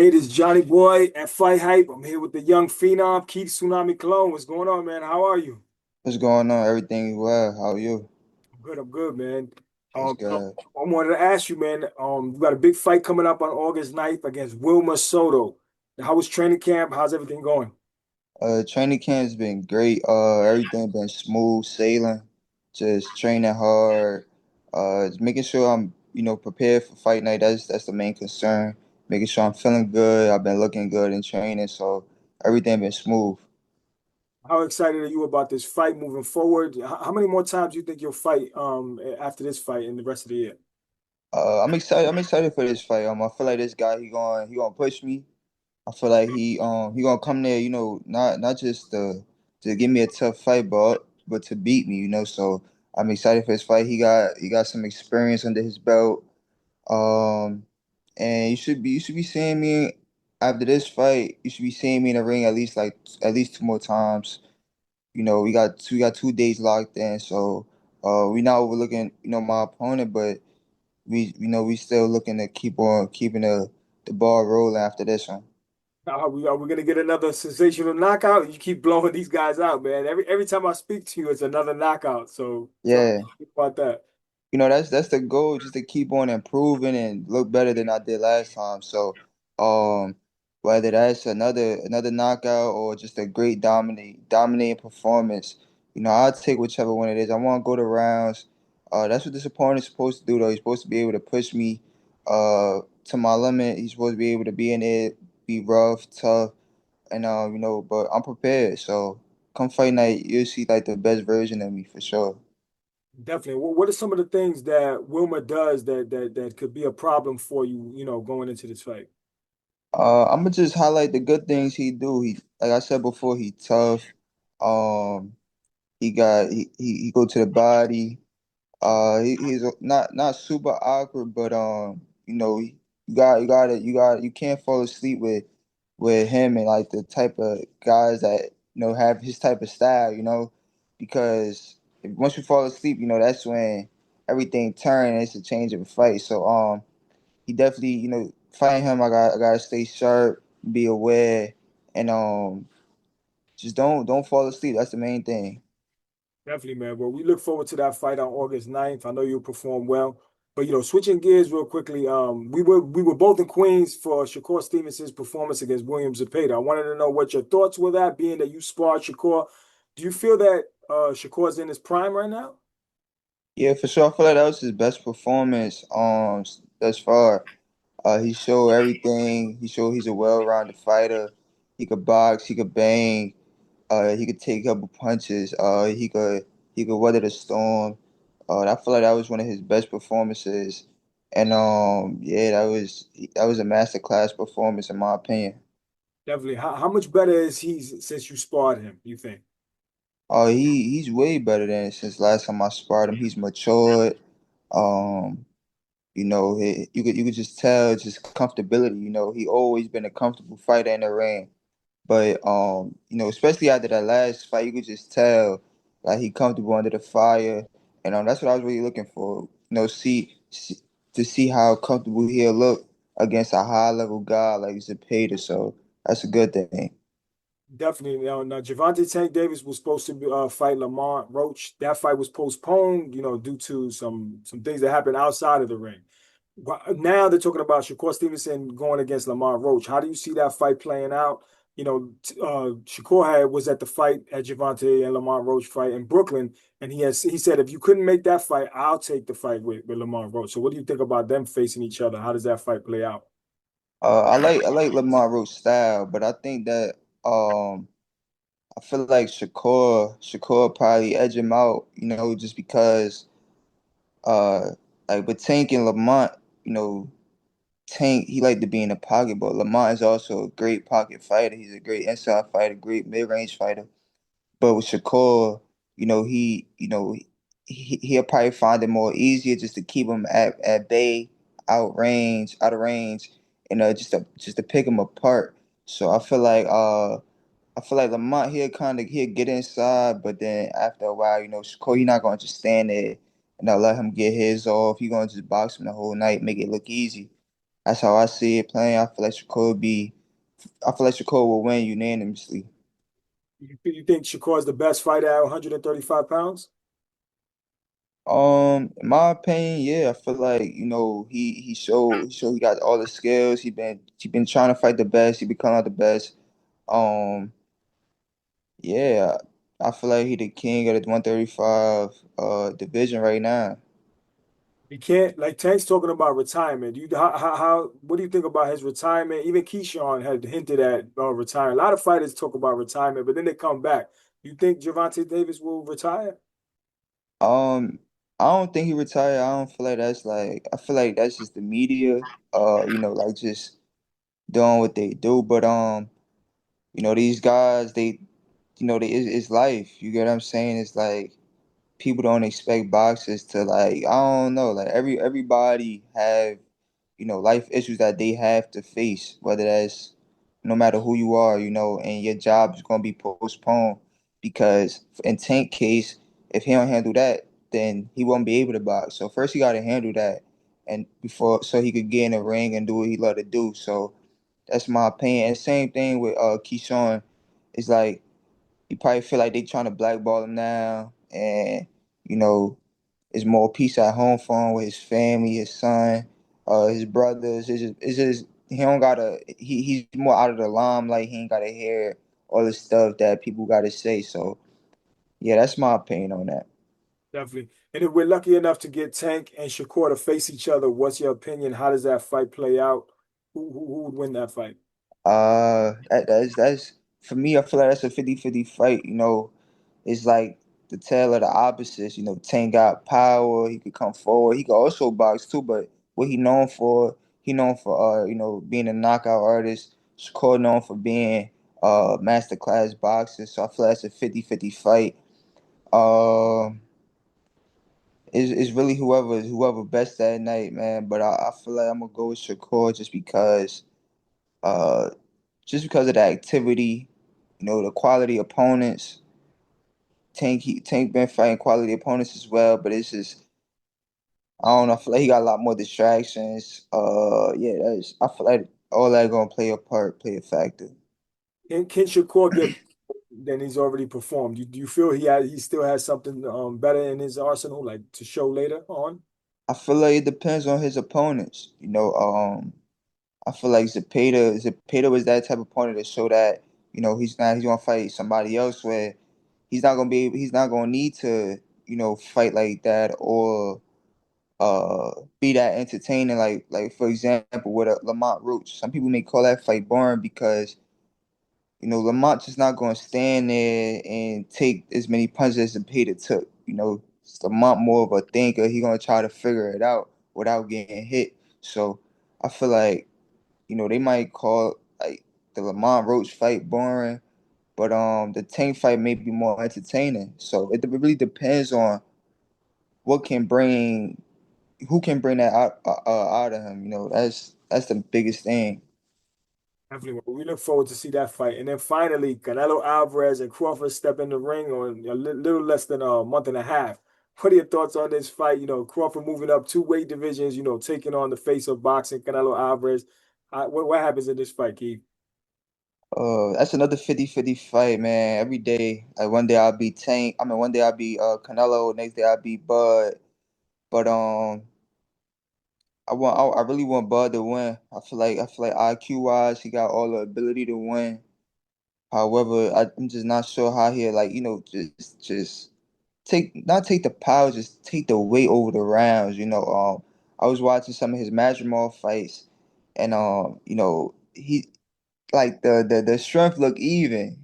Hey, this is Johnny Boy at Fight Hype. I'm here with the young phenom, Keith Tsunami Clone. What's going on, man? How are you? What's going on? Everything well? How are you? I'm good, man. That's I good. wanted to ask you, man. We got a big fight coming up on August 9th against Wilmer Soto. How was training camp? How's everything going? Training camp's been great. Everything been smooth sailing. Just training hard. Just making sure I'm, prepared for fight night. That's the main concern. Making sure I'm feeling good. I've been looking good in training, so everything been smooth. How excited are you about this fight moving forward? How many more times do you think you'll fight after this fight and the rest of the year? I'm excited. I'm excited for this fight. I feel like this guy he gonna push me. I feel like he gonna come there, not just to give me a tough fight, but to beat me, So I'm excited for his fight. He got some experience under his belt. Um, and you should be seeing me after this fight. You should be seeing me in the ring at least two more times. We got 2 days locked in, so we not overlooking my opponent, but we still looking to keep on keeping the ball rolling after this one. Are we gonna get another sensational knockout? You keep blowing these guys out, man. Every time I speak to you, it's another knockout. So tell Yeah. me about that. That's the goal, just to keep on improving and look better than I did last time. So, um, whether that's another knockout or just a great dominating performance, I'll take whichever one it is. I want to go to rounds. That's what this opponent's supposed to do, though. He's supposed to be able to push me, to my limit. He's supposed to be able to be in it, be rough, tough, and But I'm prepared. So, come fight night, you'll see like the best version of me for sure. Definitely. What are some of the things that Wilmer does that could be a problem for you, going into this fight? I'm gonna just highlight the good things he do. Like I said before, he tough. Um, he go to the body. He's not super awkward, but you can't fall asleep with him and like the type of guys that have his type of style, because once you fall asleep, that's when everything turns. It's a change of a fight. So he definitely, fighting him, I gotta stay sharp, be aware, and just don't fall asleep. That's the main thing. Definitely, man. Well, we look forward to that fight on August 9th. I know you'll perform well. But switching gears real quickly, we were both in Queens for Shakur Stevenson's performance against William Zepeda. I wanted to know what your thoughts were that, being that you sparred Shakur. Do you feel that Shakur's in his prime right now? Yeah, for sure. I feel like that was his best performance thus far. He showed everything. He showed he's a well-rounded fighter. He could box. He could bang. He could take a couple punches. He could weather the storm. I feel like that was one of his best performances. And yeah, that was a masterclass performance in my opinion. Definitely. How much better is he since you sparred him, you think? Oh, he's way better than since last time I sparred him. He's matured. Um, you could just tell just comfortability. He always been a comfortable fighter in the ring. But especially after that last fight, you could just tell like he comfortable under the fire. And that's what I was really looking for. To see how comfortable he'll look against a high level guy like Zepeda. So that's a good thing. Definitely. Now Gervonta Tank Davis was supposed to fight Lamont Roach. That fight was postponed, due to some things that happened outside of the ring. Now they're talking about Shakur Stevenson going against Lamont Roach. How do you see that fight playing out? Shakur was at the fight at Gervonta and Lamont Roach fight in Brooklyn, and he said if you couldn't make that fight, I'll take the fight with Lamont Roach. So what do you think about them facing each other? How does that fight play out? I like Lamar Roach's style, but I think that I feel like Shakur probably edge him out, just because uh like with Tank and Lamont, you know, Tank he like to be in the pocket, but Lamont is also a great pocket fighter. He's a great inside fighter, great mid-range fighter. But with Shakur, he'll probably find it more easier just to keep him at bay, out of range, and just to pick him apart. So I feel like Lamont he'll get inside, but then after a while, Shakur he not gonna just stand there and not let him get his off. He gonna just box him the whole night, make it look easy. That's how I see it playing. I feel like Shakur will win unanimously. You think Shakur is the best fighter at 135 pounds? In my opinion, yeah, I feel like he got all the skills. He been trying to fight the best. He become out the best. Um, yeah, I feel like he the king of the 135 division right now. He can't, like Tank's talking about retirement. What do you think about his retirement? Even Keyshawn had hinted at retiring. A lot of fighters talk about retirement, but then they come back. You think Gervonta Davis will retire? Um, I don't think he retired. I don't feel like that's like I feel like that's just the media, like just doing what they do. But these guys, it's life. You get what I'm saying? It's like people don't expect boxers to like I don't know, like everybody have life issues that they have to face, whether that's no matter who you are, and your job is going to be postponed because in Tank case, if he don't handle that, then he won't be able to box. So first he got to handle that, and before so he could get in the ring and do what he love to do. So that's my opinion. And same thing with Keyshawn. It's like you probably feel like they trying to blackball him now, and you know, there's more peace at home for him with his family, his son, his brothers. It's just he don't gotta. He's more out of the limelight. He ain't gotta hear all the stuff that people gotta say. So yeah, that's my opinion on that. Definitely. And if we're lucky enough to get Tank and Shakur to face each other, what's your opinion? How does that fight play out? Who would win that fight? That's for me. I feel like that's a 50-50 fight. It's like the tale of the opposites. Tank got power. He could come forward. He could also box too. But what he known for being a knockout artist. Shakur known for being master class boxer. So I feel like it's a 50-50 fight. Um, it's really whoever best that night, man. But I feel like I'm gonna go with Shakur uh just because of the activity, the quality opponents. Tank been fighting quality opponents as well, but it's just I don't know. I feel like he got a lot more distractions. Yeah, I feel like all that gonna play a part, play a factor. Can Shakur get than he's already performed? Do you feel he still has something better in his arsenal, like to show later on? I feel like it depends on his opponents. I feel like Zepeda was that type of opponent to show that he's gonna fight somebody else where he's not gonna need to fight like that or be that entertaining. Like for example, with a Lamont Roach, some people may call that fight boring because Lamont just not going to stand there and take as many punches as Zepeda took. Lamont more of a thinker. He gonna try to figure it out without getting hit. So I feel like they might call like the Lamont Roach fight boring, but the Tank fight may be more entertaining. So it really depends on what can bring who can bring that out of him. That's the biggest thing. Definitely. Well, we look forward to see that fight. And then finally, Canelo Alvarez and Crawford step in the ring on a little less than a month and a half. What are your thoughts on this fight? Crawford moving up two weight divisions, taking on the face of boxing, Canelo Alvarez. What happens in this fight, Keith? That's another 50-50 fight, man. Every day, like one day I'll be Tank. I mean, one day I'll be Canelo. Next day I'll be Bud. But I really want Bud to win. I feel like IQ wise, he got all the ability to win. However, I'm just not sure how he like just take the power, just take the weight over the rounds. I was watching some of his Madrimov fights, and he like the strength look even,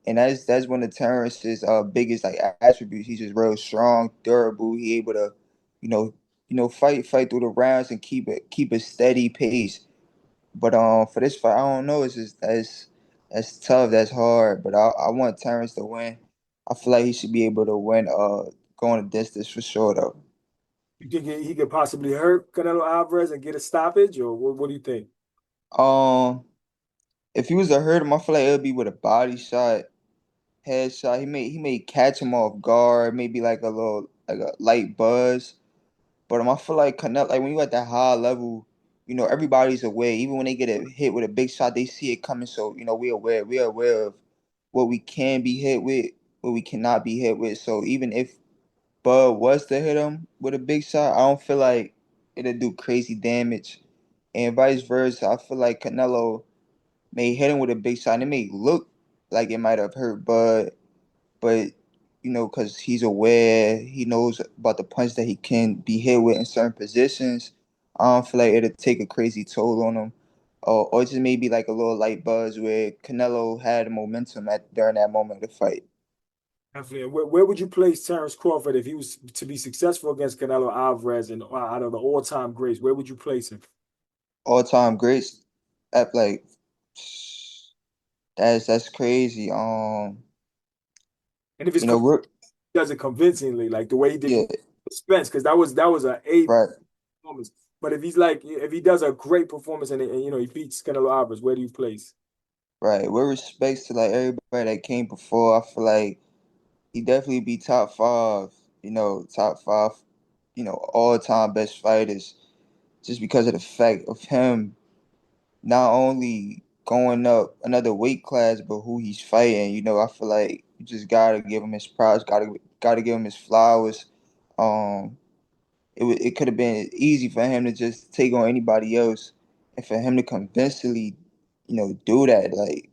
and that's one of Terrence's biggest like attributes. He's just real strong, durable. He able to, you know, fight through the rounds and keep a steady pace. But for this fight, I don't know. It's just that's tough. That's hard. But I want Terrence to win. I feel like he should be able to win. Going the distance for sure though. You think he could possibly hurt Canelo Alvarez and get a stoppage, or what do you think? Um, if he was to hurt him, I feel like it would be with a body shot, headshot. He may catch him off guard, maybe like a light buzz. But I feel like Canelo, like when you at that high level. everybody's aware. Even when they get a hit with a big shot, they see it coming. So, we're aware of what we can be hit with, what we cannot be hit with. So even if Bud was to hit him with a big shot, I don't feel like it'll do crazy damage. And vice versa. I feel like Canelo may hit him with a big shot and it may look like it might have hurt Bud, but because he's aware, he knows about the punch that he can be hit with in certain positions. I don't feel like it'll take a crazy toll on him, or just maybe like a little light buzz where Canelo had momentum at during that moment of the fight. Definitely. And where would you place Terrence Crawford if he was to be successful against Canelo Alvarez and out of the all-time greats? Where would you place him? All time greats at like that's crazy. And if it's We're does it convincingly, like the way he did yeah, Spence, because that was a A right, performance. But if he does a great performance and he beats Canelo Alvarez, where do you place? right. With respects to like everybody that came before, I feel like he definitely be top five. Top five. All time best fighters. Just because of the fact of him not only going up another weight class, but who he's fighting. I feel like you just gotta give him his props. Gotta give him his flowers. Um, it could have been easy for him to just take on anybody else, and for him to convincingly, do that. Like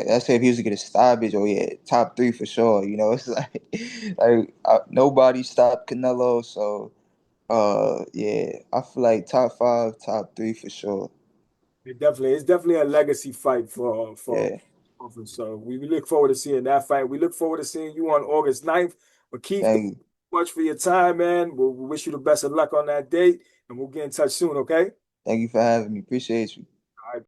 let's say if he was to get a stoppage, oh yeah, top three for sure. It's nobody stopped Canelo, so yeah, I feel like top five, top three for sure. It's definitely a legacy fight for Yeah, Crawford. So we look forward to seeing that fight. We look forward to seeing you on August 9th. But Keith, thank thank you, you much for your time, man. We wish you the best of luck on that date, and we'll get in touch soon, okay? thank you for having me. Appreciate you.